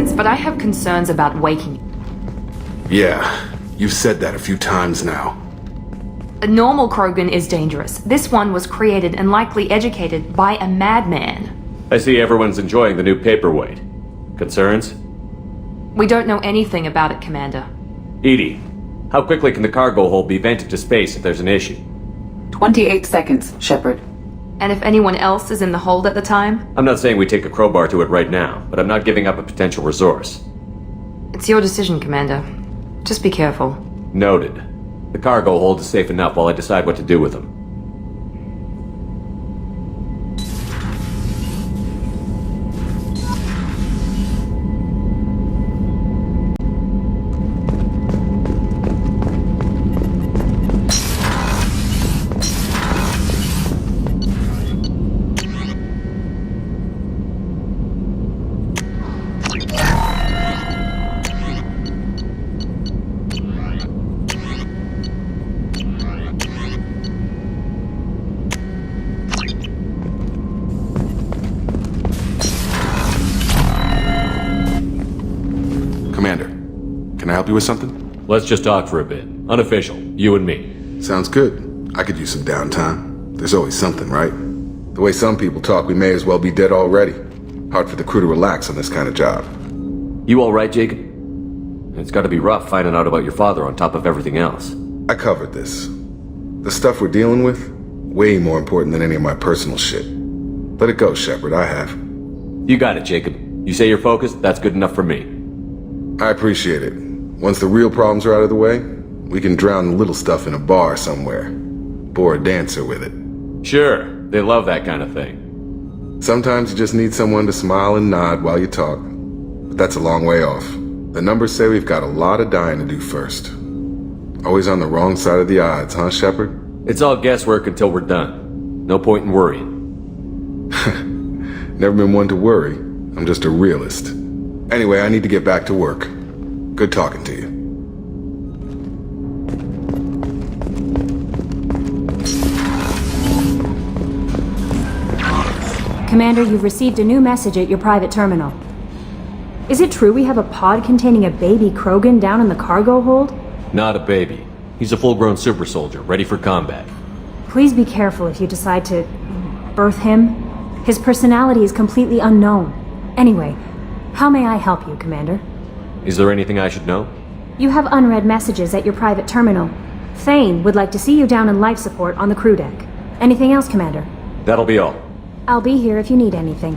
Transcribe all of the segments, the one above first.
sense, but I have concerns about waking. Yeah, you've said that a few times now. A normal Krogan is dangerous. This one was created and likely educated by a madman. I see everyone's enjoying the new paperweight. Concerns? We don't know anything about it, Commander. Edie, how quickly can the cargo hold be vented to space if there's an issue? 28 seconds, Shepard. And if anyone else is in the hold at the time? I'm not saying we take a crowbar to it right now, but I'm not giving up a potential resource. It's your decision, Commander. Just be careful. Noted. The cargo hold is safe enough while I decide what to do with them. Commander, can I help you with something? Let's just talk for a bit. Unofficial. You and me. Sounds good. I could use some downtime. There's always something, right? The way some people talk, we may as well be dead already. Hard for the crew to relax on this kind of job. You alright, Jacob? It's gotta be rough finding out about your father on top of everything else. I covered this. The stuff we're dealing with, way more important than any of my personal shit. Let it go, Shepard, I have. You got it, Jacob. You say you're focused, that's good enough for me. I appreciate it. Once the real problems are out of the way, we can drown the little stuff in a bar somewhere. Bore a dancer with it. Sure, they love that kind of thing. Sometimes you just need someone to smile and nod while you talk. But that's a long way off. The numbers say we've got a lot of dying to do first. Always on the wrong side of the odds, huh, Shepard? It's all guesswork until we're done. No point in worrying. Never been one to worry. I'm just a realist. Anyway, I need to get back to work. Good talking to you. Commander, you've received a new message at your private terminal. Is it true we have a pod containing a baby Krogan down in the cargo hold? Not a baby. He's a full-grown super soldier, ready for combat. Please be careful if you decide to birth him. His personality is completely unknown. Anyway, how may I help you, Commander? Is there anything I should know? You have unread messages at your private terminal. Thane would like to see you down in life support on the crew deck. Anything else, Commander? That'll be all. I'll be here if you need anything.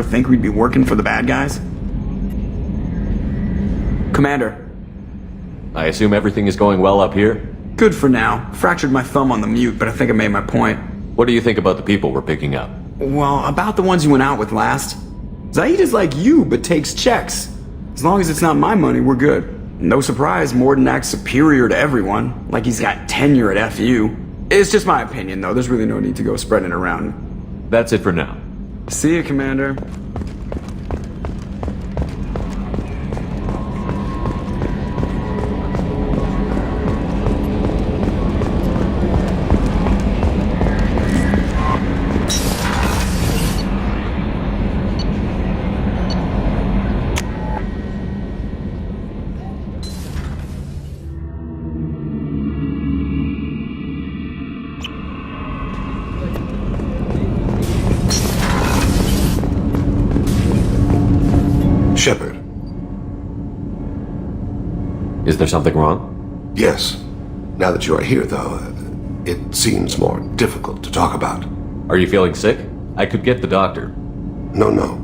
Think we'd be working for the bad guys? Commander. I assume everything is going well up here? Good for now. Fractured my thumb on the mute, but I think I made my point. What do you think about the people we're picking up? Well, about the ones you went out with last. Zaid is like you, but takes checks. As long as it's not my money, we're good. No surprise, Morden acts superior to everyone, like he's got tenure at FU. It's just my opinion, though. There's really no need to go spreading it around. That's it for now. See you, Commander. Shepard. Is there something wrong? Yes. Now that you are here, though, it seems more difficult to talk about. Are you feeling sick? I could get the doctor. No.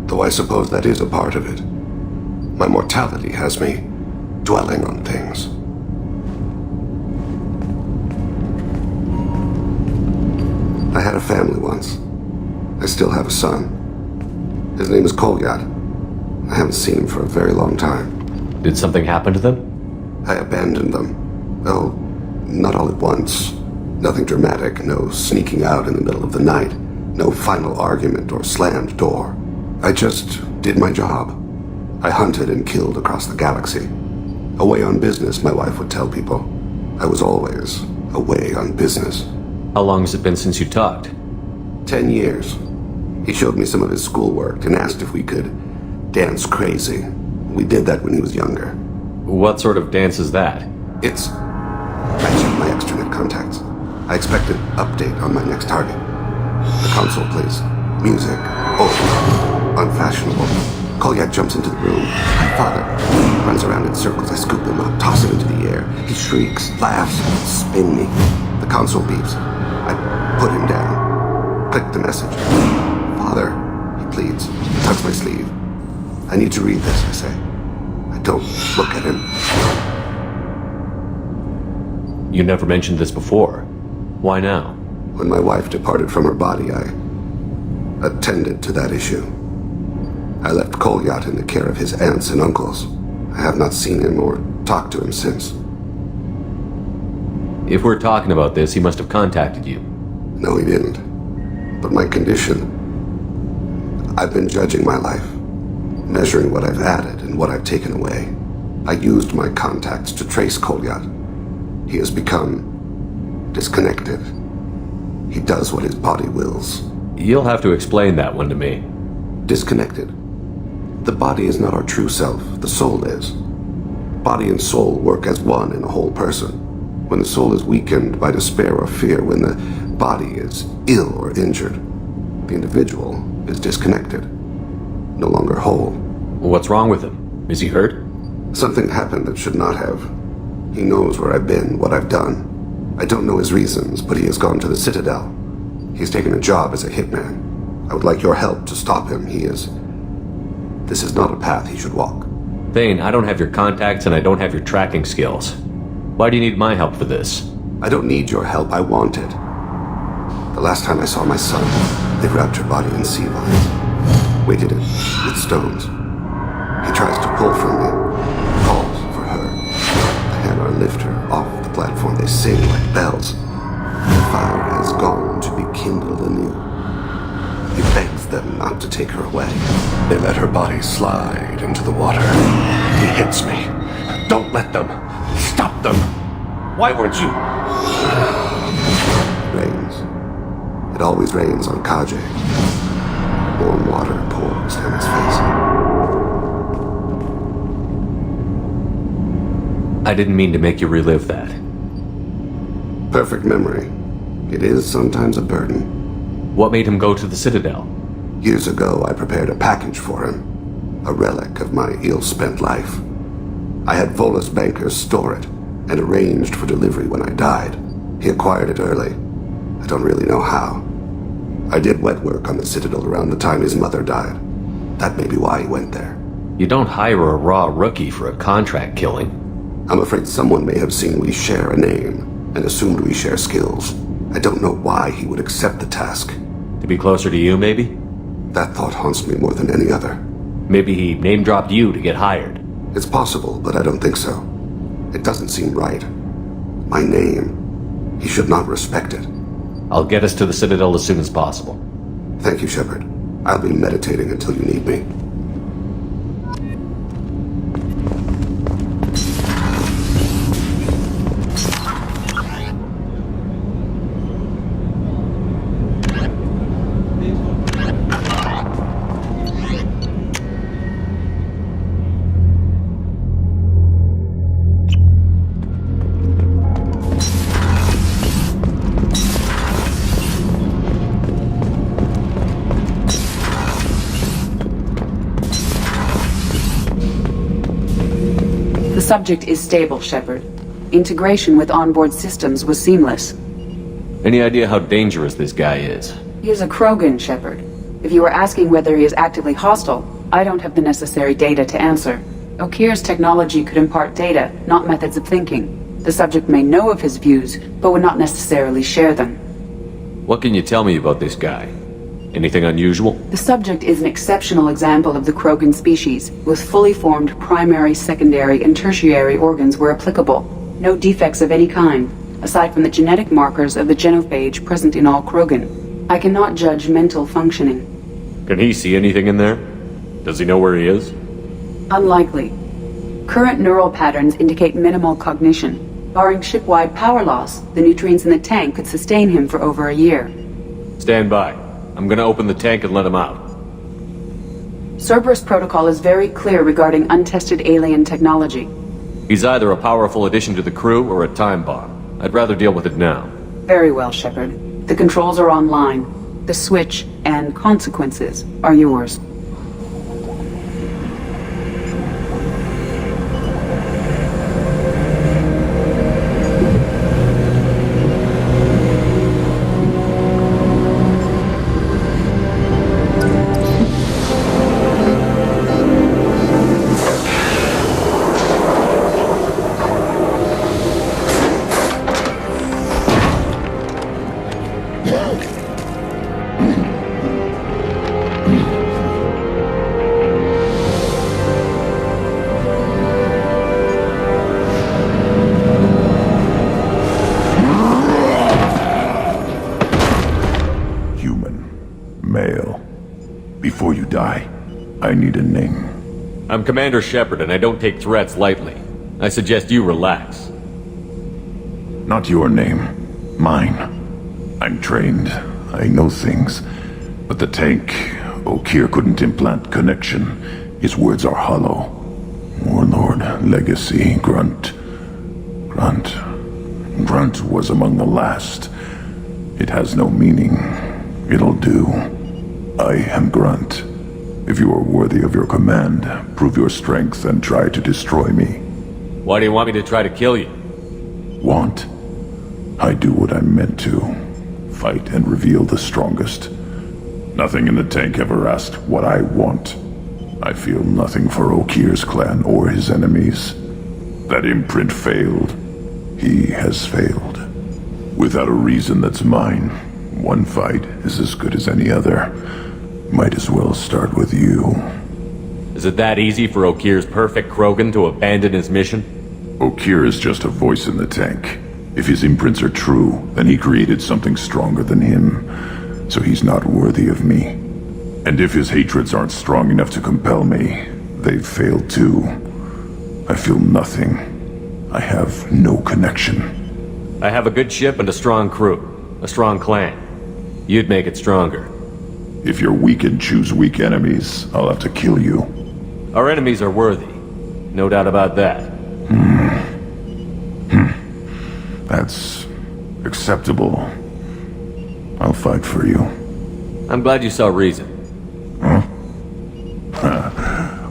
Though I suppose that is a part of it. My mortality has me dwelling on things. I had a family once. I still have a son. His name is Kolyat. I haven't seen him for a very long time. Did something happen to them? I abandoned them. Oh, not all at once. Nothing dramatic, no sneaking out in the middle of the night, no final argument or slammed door. I just did my job. I hunted and killed across the galaxy. Away on business, my wife would tell people. I was always away on business. How long has it been since you talked? 10 years. He showed me some of his schoolwork and asked if we could dance crazy. We did that when he was younger. What sort of dance is that? It's matching my extranet contacts. I expect an update on my next target. The console plays music. Oh, unfashionable. Kolyat jumps into the room. My father runs around in circles. I scoop him up, toss him into the air. He shrieks, laughs, spin me. The console beeps. I put him down. Click the message. Father, he pleads. He tugs my sleeve. I need to read this, I say. I don't look at him. You never mentioned this before. Why now? When my wife departed from her body, I attended to that issue. I left Kolyat in the care of his aunts and uncles. I have not seen him or talked to him since. If we're talking about this, he must have contacted you. No, he didn't. But my condition... I've been judging my life, measuring what I've added and what I've taken away. I used my contacts to trace Kolyat. He has become disconnected. He does what his body wills. You'll have to explain that one to me. Disconnected. The body is not our true self, the soul is. Body and soul work as one in a whole person. When the soul is weakened by despair or fear, when the body is ill or injured, the individual is disconnected, no longer whole. What's wrong with him? Is he hurt? Something happened that should not have. He knows where I've been, what I've done. I don't know his reasons, but he has gone to the Citadel. He's taken a job as a hitman. I would like your help to stop him. This is not a path he should walk. Thane, I don't have your contacts and I don't have your tracking skills. Why do you need my help for this? I don't need your help. I want it. The last time I saw my son, they wrapped her body in sea vines, weighted it with stones. He tries to pull from me, calls for her. The hammer lift her off the platform. They sing like bells. The fire has gone to be kindled anew. He begs them not to take her away. They let her body slide into the water. He hits me. Don't let them. Stop them. Why weren't you? It rains. It always rains on Kaje. Warm water pours down his face. I didn't mean to make you relive that. Perfect memory. It is sometimes a burden. What made him go to the Citadel? Years ago, I prepared a package for him. A relic of my ill-spent life. I had Volus bankers store it, and arranged for delivery when I died. He acquired it early. I don't really know how. I did wet work on the Citadel around the time his mother died. That may be why he went there. You don't hire a raw rookie for a contract killing. I'm afraid someone may have seen we share a name, and assumed we share skills. I don't know why he would accept the task. To be closer to you, maybe? That thought haunts me more than any other. Maybe he name-dropped you to get hired. It's possible, but I don't think so. It doesn't seem right. My name. He should not respect it. I'll get us to the Citadel as soon as possible. Thank you, Shepard. I'll be meditating until you need me. subject is stable, Shepard. Integration with onboard systems was seamless. Any idea how dangerous this guy is? He is a Krogan, Shepard. If you are asking whether he is actively hostile, I don't have the necessary data to answer. Okeer's technology could impart data, not methods of thinking. The subject may know of his views, but would not necessarily share them. What can you tell me about this guy? Anything unusual? The subject is an exceptional example of the Krogan species, with fully formed primary, secondary, and tertiary organs where applicable. No defects of any kind, aside from the genetic markers of the genophage present in all Krogan. I cannot judge mental functioning. Can he see anything in there? Does he know where he is? Unlikely. Current neural patterns indicate minimal cognition. Barring ship-wide power loss, the nutrients in the tank could sustain him for over a year. Stand by. I'm gonna open the tank and let him out. Cerberus protocol is very clear regarding untested alien technology. He's either a powerful addition to the crew or a time bomb. I'd rather deal with it now. Very well, Shepard. The controls are online. The switch and consequences are yours. Before you die, I need a name. I'm Commander Shepard, and I don't take threats lightly. I suggest you relax. Not your name. Mine. I'm trained. I know things. But the tank, Okeer couldn't implant connection. His words are hollow. Warlord, legacy, Grunt. Grunt was among the last. It has no meaning. It'll do. I am Grunt. If you are worthy of your command, prove your strength and try to destroy me. Why do you want me to try to kill you? Want? I do what I'm meant to. Fight and reveal the strongest. Nothing in the tank ever asked what I want. I feel nothing for Okeer's clan or his enemies. That imprint failed. He has failed. Without a reason that's mine, one fight is as good as any other. Might as well start with you. Is it that easy for Okeer's perfect Krogan to abandon his mission? Okeer is just a voice in the tank. If his imprints are true, then he created something stronger than him. So he's not worthy of me. And if his hatreds aren't strong enough to compel me, they've failed too. I feel nothing. I have no connection. I have a good ship and a strong crew. A strong clan. You'd make it stronger. If you're weak and choose weak enemies, I'll have to kill you. Our enemies are worthy. No doubt about that. That's acceptable. I'll fight for you. I'm glad you saw reason.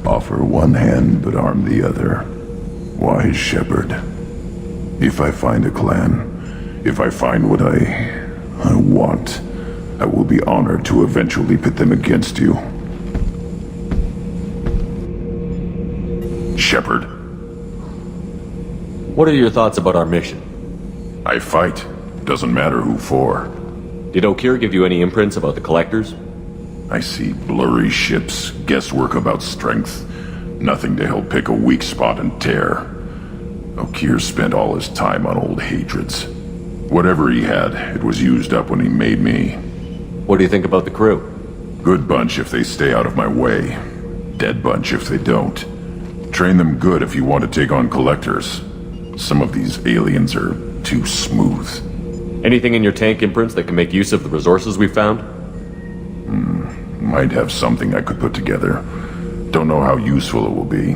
Offer one hand, but arm the other. Wise Shepard. If I find a clan, if I find what I want, I will be honored to eventually pit them against you. Shepard. What are your thoughts about our mission? I fight. Doesn't matter who for. Did Okeer give you any imprints about the Collectors? I see blurry ships, guesswork about strength. Nothing to help pick a weak spot and tear. Okeer spent all his time on old hatreds. Whatever he had, it was used up when he made me. What do you think about the crew? Good bunch if they stay out of my way. Dead bunch if they don't. Train them good if you want to take on Collectors. Some of these aliens are too smooth. Anything in your tank imprints that can make use of the resources we found? Might have something I could put together. Don't know how useful it will be.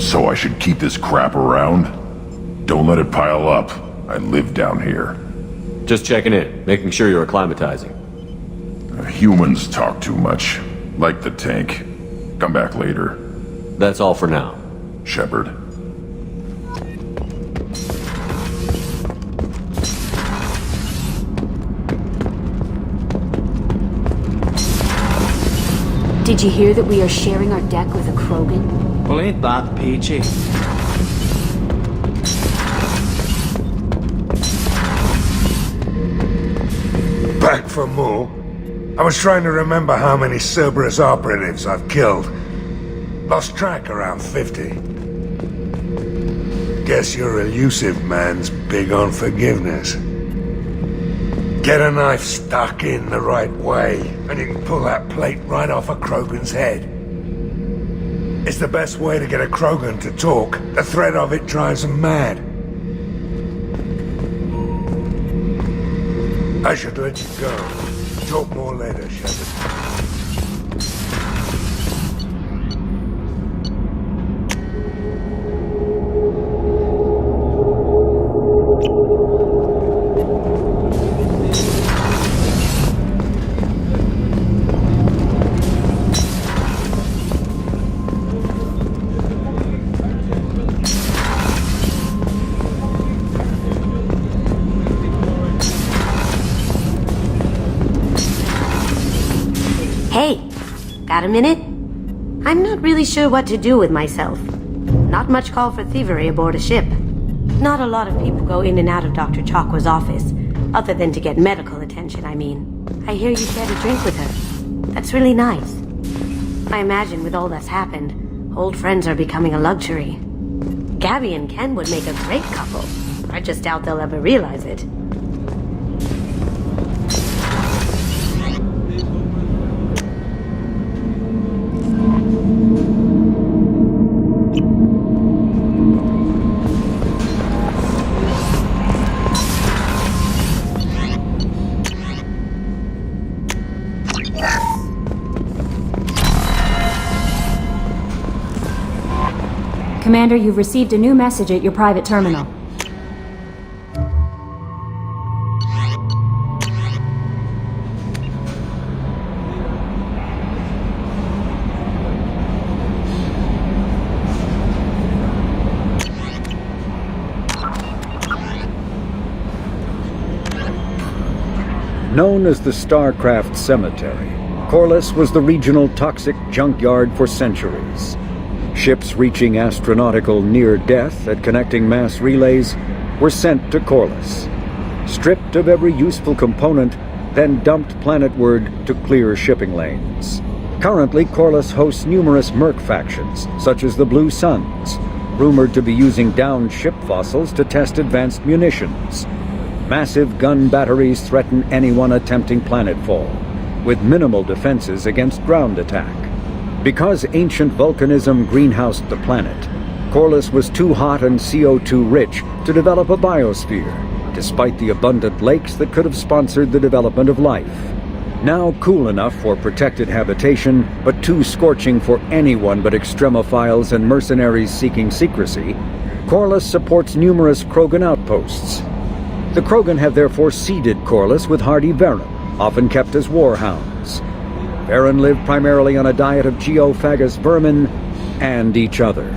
So I should keep this crap around? Don't let it pile up. I live down here. Just checking in, making sure you're acclimatizing. Humans talk too much. Like the tank. Come back later, That's all for now. Shepard. Did you hear that we are sharing our deck with a Krogan? Well, ain't that peachy? Back for more? I was trying to remember how many Cerberus operatives I've killed. Lost track around 50. Guess your elusive man's big on forgiveness. Get a knife stuck in the right way, and you can pull that plate right off a Krogan's head. It's the best way to get a Krogan to talk. The threat of it drives them mad. I should let you go. Talk more later, Shepard. Hey, got a minute? I'm not really sure what to do with myself. Not much call for thievery aboard a ship. Not a lot of people go in and out of Dr. Chakwa's office, other than to get medical attention, I mean. I hear you shared a drink with her. That's really nice. I imagine with all that's happened, old friends are becoming a luxury. Gabby and Ken would make a great couple. I just doubt they'll ever realize it. Commander, you've received a new message at your private terminal. Known as the Starcraft Cemetery, Corliss was the regional toxic junkyard for centuries. Ships reaching astronautical near-death at connecting mass relays were sent to Corliss, stripped of every useful component, then dumped planetward to clear shipping lanes. Currently, Corliss hosts numerous merc factions, such as the Blue Suns, rumored to be using downed ship fossils to test advanced munitions. Massive gun batteries threaten anyone attempting planetfall, with minimal defenses against ground attack. Because ancient volcanism greenhoused the planet, Corliss was too hot and CO2 rich to develop a biosphere, despite the abundant lakes that could have sponsored the development of life. Now cool enough for protected habitation, but too scorching for anyone but extremophiles and mercenaries seeking secrecy, Corliss supports numerous Krogan outposts. The Krogan have therefore seeded Corliss with hardy Varen, often kept as warhounds. Varen live primarily on a diet of geophagous vermin and each other.